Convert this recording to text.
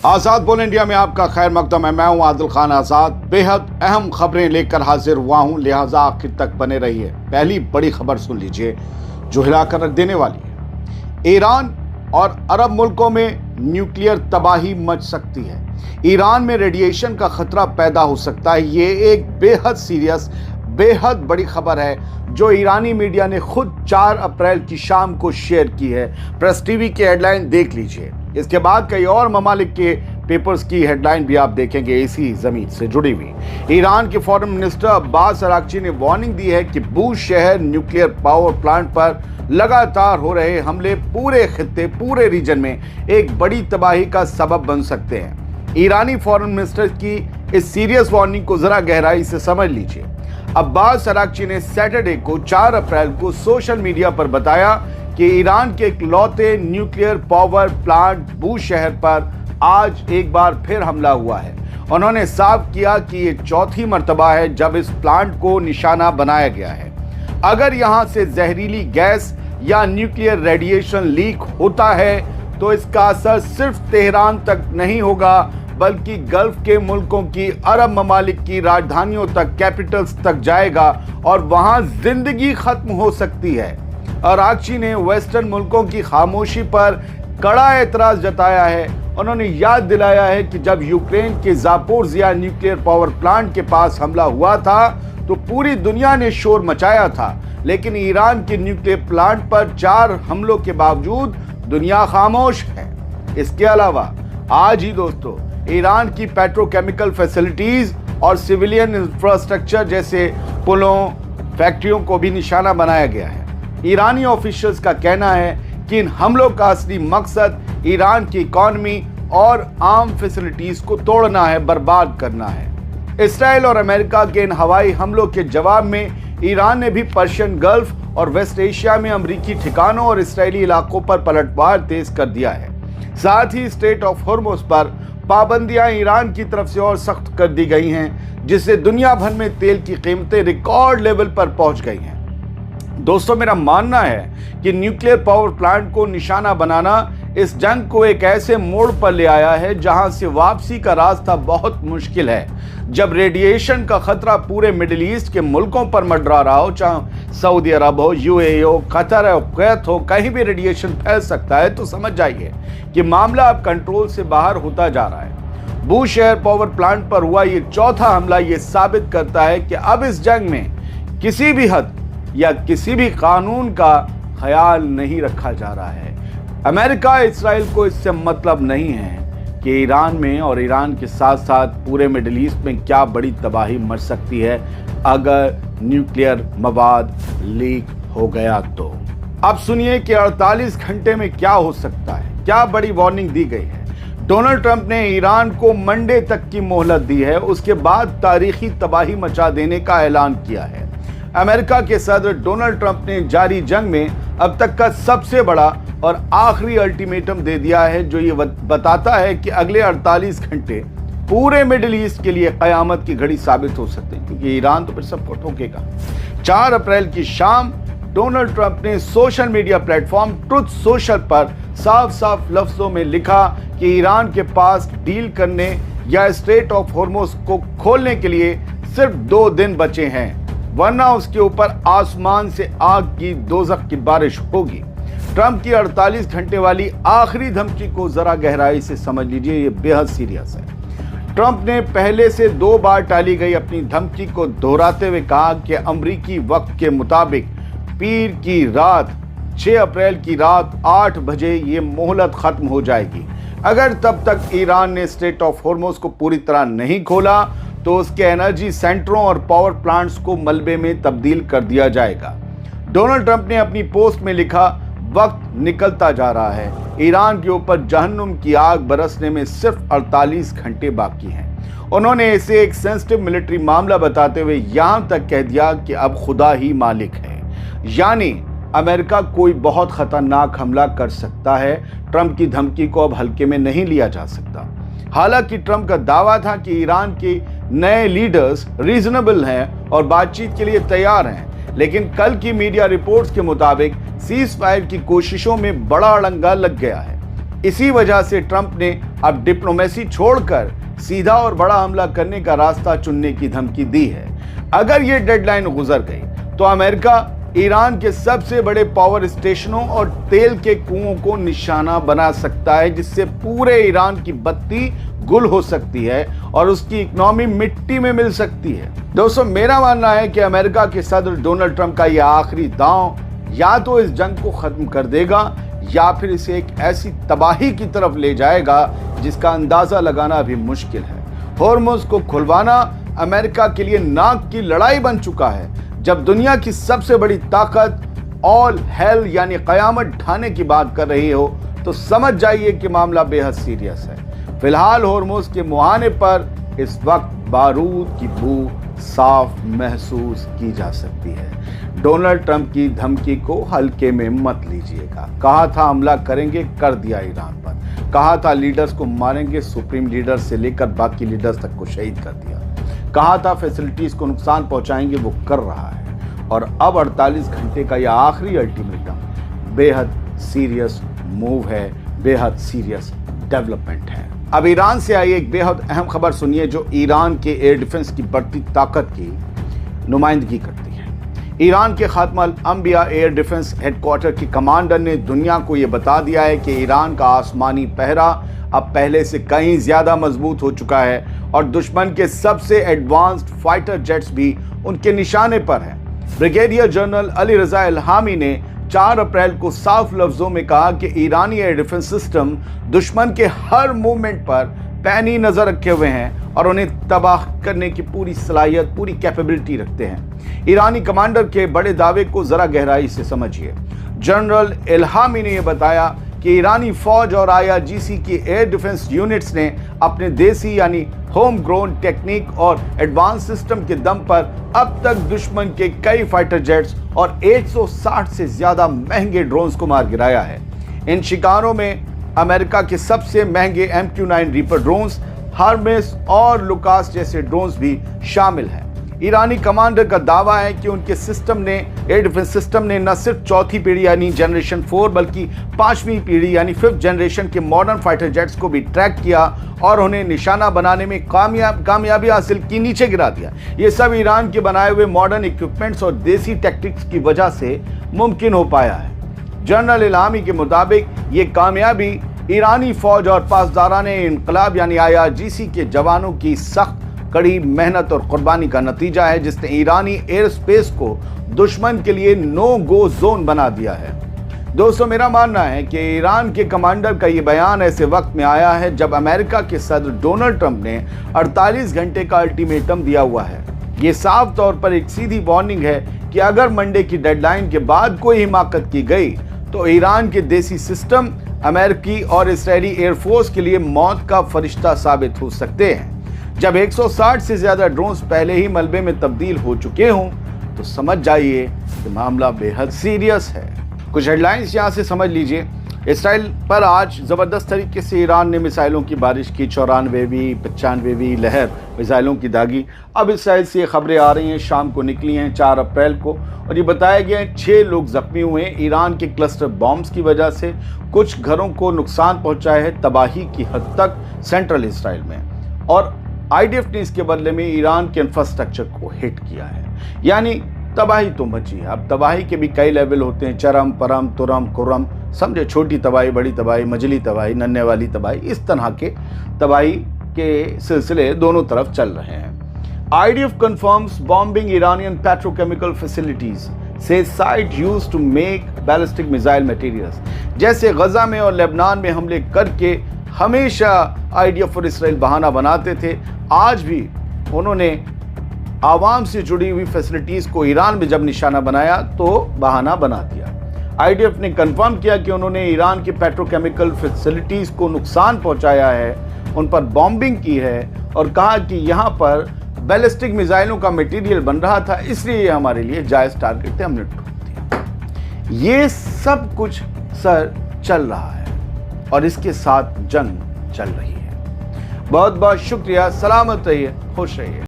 आजाद बोल इंडिया में आपका खैर मकदम है। मैं हूं आदिल खान आजाद। बेहद अहम खबरें लेकर हाजिर हुआ हूं, लिहाजा आखिर तक बने रहिए। पहली बड़ी खबर सुन लीजिए जो हिलाकर रख देने वाली है। ईरान और अरब मुल्कों में न्यूक्लियर तबाही मच सकती है। ईरान में रेडिएशन का खतरा पैदा हो सकता है। ये एक बेहद सीरियस, बेहद बड़ी खबर है जो ईरानी मीडिया ने खुद 4 अप्रैल की शाम को शेयर की है। प्रेस टीवी की हेडलाइन देख लीजिए। इसके बाद कई और ममालिक के पेपर्स की हेडलाइन भी आप देखेंगे इसी जमीन से जुड़ी हुई। ईरान के फॉरेन मिनिस्टर अब्बास अरागची ने वार्निंग दी है कि बूश शहर न्यूक्लियर पावर प्लांट पर लगातार हो रहे हमले पूरे खित्ते, पूरे रीजन में एक बड़ी तबाही का सबब बन सकते हैं। ईरानी फॉरेन मिनिस्टर की इस सीरियस वार्निंग को जरा गहराई से समझ लीजिए। अब्बास अरागची ने सैटरडे को 4 अप्रैल को सोशल मीडिया पर बताया कि ईरान के इकलौते न्यूक्लियर पावर प्लांट बूश शहर पर आज एक बार फिर हमला हुआ है। उन्होंने साफ किया कि ये चौथी मर्तबा है जब इस प्लांट को निशाना बनाया गया है। अगर यहां से जहरीली गैस या न्यूक्लियर रेडिएशन लीक होता है तो इसका असर सिर्फ तेहरान तक नहीं होगा बल्कि गल्फ के मुल्कों की, अरब ममालिक की राजधानियों तक, कैपिटल्स तक जाएगा और वहां जिंदगी खत्म हो सकती है। अरागची ने वेस्टर्न मुल्कों की खामोशी पर कड़ा एतराज जताया है। उन्होंने याद दिलाया है कि जब यूक्रेन के ज़ापोरिज़िया न्यूक्लियर पावर प्लांट के पास हमला हुआ था तो पूरी दुनिया ने शोर मचाया था, लेकिन ईरान के न्यूक्लियर प्लांट पर 4 हमलों के बावजूद दुनिया खामोश है। इसके अलावा आज ही दोस्तों ईरान की पेट्रोकेमिकल फैसिलिटीज और सिविलियन इंफ्रास्ट्रक्चर जैसे पुलों, फैक्ट्रियों को भी निशाना बनाया गया है। ईरानी ऑफिशियल्स का कहना है कि इन हमलों का असली मकसद ईरान की इकॉनमी और आम फैसिलिटीज को तोड़ना है, बर्बाद करना है। इसराइल और अमेरिका के इन हवाई हमलों के जवाब में ईरान ने भी पर्शियन गल्फ और वेस्ट एशिया में अमरीकी ठिकानों और इसराइली इलाकों पर पलटवार तेज कर दिया है। साथ ही स्ट्रेट ऑफ हॉर्मुज़ पर पाबंदियां ईरान की तरफ से और सख्त कर दी गई हैं, जिससे दुनिया भर में तेल की कीमतें रिकॉर्ड लेवल पर पहुंच गई हैं। दोस्तों, मेरा मानना है कि न्यूक्लियर पावर प्लांट को निशाना बनाना इस जंग को एक ऐसे मोड़ पर ले आया है जहां से वापसी का रास्ता बहुत मुश्किल है। जब रेडिएशन का खतरा पूरे मिडिल ईस्ट के मुल्कों पर मंडरा रहा हो, चाहे सऊदी अरब हो, यूएई हो, कतर हो, कुवैत हो, कहीं भी रेडिएशन फैल सकता है, तो समझ जाइए कि मामला अब कंट्रोल से बाहर होता जा रहा है। बूश शहर पावर प्लांट पर हुआ ये चौथा हमला ये साबित करता है कि अब इस जंग में किसी भी हद या किसी भी कानून का ख्याल नहीं रखा जा रहा है। अमेरिका, इसराइल को इससे मतलब नहीं है कि ईरान में और ईरान के साथ साथ पूरे मिडिल ईस्ट में क्या बड़ी तबाही मच सकती है अगर न्यूक्लियर मवाद लीक हो गया तो। अब सुनिए कि 48 घंटे में क्या हो सकता है, क्या बड़ी वार्निंग दी गई है। डोनाल्ड ट्रंप ने ईरान को मंडे तक की मोहलत दी है, उसके बाद तारीखी तबाही मचा देने का ऐलान किया है। अमेरिका के सदर डोनाल्ड ट्रंप ने जारी जंग में अब तक का सबसे बड़ा और आखिरी अल्टीमेटम दे दिया है, जो ये बताता है कि अगले 48 घंटे पूरे मिडिल ईस्ट के लिए कयामत की घड़ी साबित हो सकते हैं, क्योंकि ईरान तो फिर सबको ठोकेगा। 4 अप्रैल की शाम डोनाल्ड ट्रंप ने social media platform truth social पर साफ साफ लफ्जों में लिखा कि ईरान के पास डील करने या स्ट्रेट ऑफ हॉर्मुज़ को खोलने के लिए सिर्फ 2 दिन बचे हैं, वरना उसके ऊपर आसमान से आग की दोज़ख की बारिश होगी। ट्रंप की 48 घंटे वाली आखिरी धमकी को जरा गहराई से समझ लीजिए, ये बेहद सीरियस है। ट्रंप ने पहले से 2 बार टाली गई अपनी धमकी को दोहराते हुए कहा कि अमरीकी वक्त के मुताबिक पीर की रात 6 अप्रैल की रात 8 बजे ये मोहलत खत्म हो जाएगी। अगर तब तक ईरान ने स्ट्रेट ऑफ हॉर्मुज़ को पूरी तरह नहीं खोला तो उसके एनर्जी सेंटरों और पावर प्लांट्स को मलबे में तब्दील कर दिया जाएगा। डोनाल्ड ट्रंप ने अपनी पोस्ट में लिखा, वक्त निकलता जा रहा है, ईरान के ऊपर जहन्नुम की आग बरसने में सिर्फ 48 घंटे बाकी हैं। उन्होंने इसे एक सेंसिटिव मिलिट्री मामला बताते हुए यहां तक कह दिया कि अब खुदा ही मालिक है, यानी अमेरिका कोई बहुत खतरनाक हमला कर सकता है। ट्रंप की धमकी को अब हल्के में नहीं लिया जा सकता। हालांकि ट्रंप का दावा था कि ईरान के नए लीडर्स रीजनेबल हैं और बातचीत के लिए तैयार हैं, लेकिन कल की मीडिया रिपोर्ट्स के मुताबिक सीज फायर की कोशिशों में बड़ा अड़ंगा लग गया है। इसी वजह से ट्रंप ने अब डिप्लोमेसी छोड़कर सीधा और बड़ा हमला करने का रास्ता चुनने की धमकी दी है। अगर ये डेडलाइन गुजर गई तो अमेरिका ईरान के सबसे बड़े पावर स्टेशनों और तेल के कुओं को निशाना बना सकता है, जिससे पूरे ईरान की बत्ती गुल हो सकती है और उसकी इकोनॉमी मिट्टी में मिल सकती है। दोस्तों, मेरा मानना है कि अमेरिका के सदर डोनाल्ड ट्रंप का यह आखिरी दांव या तो इस जंग को खत्म कर देगा या फिर इसे एक ऐसी तबाही की तरफ ले जाएगा जिसका अंदाजा लगाना भी मुश्किल है। हॉर्मुज़ को खुलवाना अमेरिका के लिए नाक की लड़ाई बन चुका है। जब दुनिया की सबसे बड़ी ताकत ऑल हेल यानी कयामत ढाने की बात कर रही हो तो समझ जाइए कि मामला बेहद सीरियस है। फिलहाल हॉर्मुज़ के मुहाने पर इस वक्त बारूद की बू साफ महसूस की जा सकती है। डोनाल्ड ट्रंप की धमकी को हल्के में मत लीजिएगा। कहा था हमला करेंगे, कर दिया ईरान पर। कहा था लीडर्स को मारेंगे, सुप्रीम लीडर से लेकर बाकी लीडर्स तक को शहीद कर दिया। कहा था फैसिलिटीज को नुकसान पहुंचाएंगे, वो कर रहा है। और अब 48 घंटे का यह आखिरी अल्टीमेटम बेहद सीरियस मूव है, बेहद सीरियस डेवलपमेंट है। अब ईरान से आई एक बेहद अहम खबर सुनिए जो ईरान के एयर डिफेंस की बढ़ती ताकत की नुमाइंदगी करती है। ईरान के खात्मा अंबिया एयर डिफेंस हेडक्वार्टर के कमांडर ने दुनिया को यह बता दिया है कि ईरान का आसमानी पहरा अब पहले से कहीं ज्यादा मजबूत हो चुका है और दुश्मन के सबसे एडवांस्ड फाइटर जेट्स भी उनके निशाने पर हैं। ब्रिगेडियर जनरल अली रजा इल्हामी ने 4 अप्रैल को साफ लफ्जों में कहा कि ईरानी एयर डिफेंस सिस्टम दुश्मन के हर मूवमेंट पर पैनी नजर रखे हुए हैं और उन्हें तबाह करने की पूरी सलाहियत, पूरी कैपेबिलिटी रखते हैं। ईरानी कमांडर के बड़े दावे को जरा गहराई से समझिए। जनरल इल्हामी ने यह बताया कि ईरानी फौज और IRGC की एयर डिफेंस यूनिट्स ने अपने देसी यानी होम ग्रोन टेक्निक और एडवांस सिस्टम के दम पर अब तक दुश्मन के कई फाइटर जेट्स और 160 से ज्यादा महंगे ड्रोन्स को मार गिराया है। इन शिकारों में अमेरिका के सबसे महंगे MQ-9 रीपर ड्रोन्स, हर्मेस और लुकास जैसे ड्रोन्स भी शामिल हैं। ईरानी कमांडर का दावा है कि उनके एयर डिफेंस सिस्टम ने न सिर्फ चौथी पीढ़ी यानी जनरेशन 4 बल्कि 5वीं पीढ़ी यानी 5th जनरेशन के मॉडर्न फाइटर जेट्स को भी ट्रैक किया और उन्हें निशाना बनाने में कामयाबी हासिल की, नीचे गिरा दिया। ये सब ईरान के बनाए हुए मॉडर्न इक्विपमेंट्स और देसी टैक्टिक्स की वजह से मुमकिन हो पाया है। जनरल इल्हामी के मुताबिक ये कामयाबी ईरानी फौज और पासदाराने इनकलाब यानी IRGC के जवानों की सख्त कड़ी मेहनत और कुर्बानी का नतीजा है, जिसने ईरानी एयर स्पेस को दुश्मन के लिए नो गो जोन बना दिया है। दोस्तों, मेरा मानना है कि ईरान के कमांडर का ये बयान ऐसे वक्त में आया है जब अमेरिका के सदर डोनाल्ड ट्रंप ने 48 घंटे का अल्टीमेटम दिया हुआ है। ये साफ तौर पर एक सीधी वार्निंग है कि अगर मंडे की डेडलाइन के बाद कोई हिमाकत की गई तो ईरान के देसी सिस्टम अमेरिकी और इजरायली एयरफोर्स के लिए मौत का फरिश्ता साबित हो सकते हैं। जब 160 से ज्यादा ड्रोन्स पहले ही मलबे में तब्दील हो चुके हों तो समझ जाइए कि मामला बेहद सीरियस है। कुछ हेडलाइंस यहां से समझ लीजिए। इसराइल पर आज जबरदस्त तरीके से ईरान ने मिसाइलों की बारिश की। 94वीं 95वीं लहर मिसाइलों की दागी। अब इसराइल से खबरें आ रही हैं, शाम को निकली हैं 4 अप्रैल को, और ये बताया गया है 6 लोग जख्मी हुए हैं ईरान के क्लस्टर बॉम्ब्स की वजह से। कुछ घरों को नुकसान पहुंचाया है तबाही की हद तक सेंट्रल इसराइल में, और IDF ने इसके बदले में ईरान के इंफ्रास्ट्रक्चर को हिट किया है। यानी तबाही तो मची है। अब तबाही के भी कई लेवल होते हैं, चरम, परम, तुरम, कुरम, समझे, छोटी तबाही, बड़ी तबाही, मजली तबाही, नन्हे वाली तबाही, इस तरह के तबाही के सिलसिले दोनों तरफ चल रहे हैं। IDF confirms bombing Iranian petrochemical facilities, says site used to make ballistic missile materials। जैसे गजा में और लेबनान में हमले करके हमेशा IDF और इसराइल बहाना बनाते थे, आज भी उन्होंने आवाम से जुड़ी हुई फैसिलिटीज को ईरान में जब निशाना बनाया तो बहाना बना दिया। IDF ने कंफर्म किया कि उन्होंने ईरान की पेट्रोकेमिकल फैसिलिटीज को नुकसान पहुंचाया है, उन पर बॉम्बिंग की है, और कहा कि यहां पर बैलिस्टिक मिसाइलों का मटेरियल बन रहा था, इसलिए हमारे लिए जायज टारगेट थे, हमने ठोक दिया। ये सब कुछ सर चल रहा है और इसके साथ जंग चल रही है। बहुत बहुत शुक्रिया। सलामत रहिए, खुश रहिए।